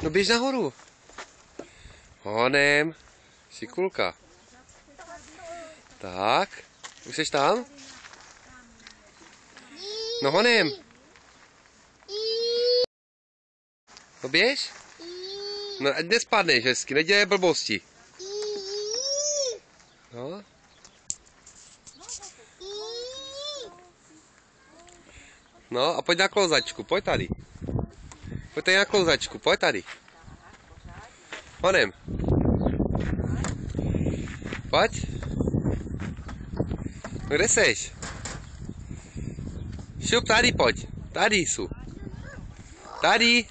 No běž nahoru. Honem. Šikulka. Tak. Už jsi tam? No honem. No běž. No ať nespadneš hezky, nedělej blbosti. No. No a pojď na klouzačku, pojď tady. Pojď tady na klouzačku, pojď tady. Honem. Pojď. No kde seš? Šup, tady pojď. Tady jsou. Tady.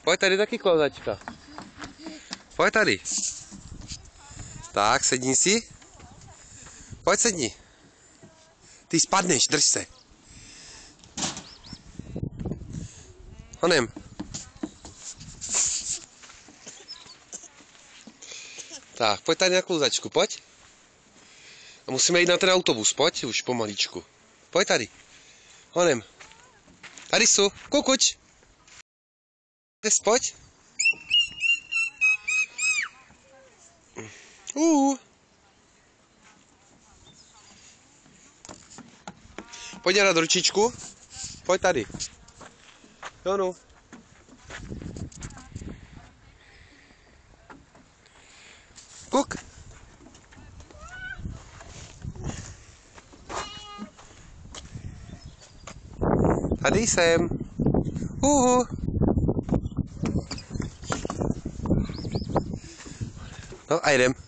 Pojď tady taky klouzačka. Pojď tady. Tak, sedni si. Pojď sedni. Ty spadneš, drž se. Honem. Tak, pojď tady na klouzačku, pojď. A musíme jít na ten autobus, pojď už pomaličku. Pojď tady. Honem. Tady jsou, kukuč. Pojď. Pojď na ručičku. Pojď tady. Jo no. Kuk. Tady jsem. No a jdem.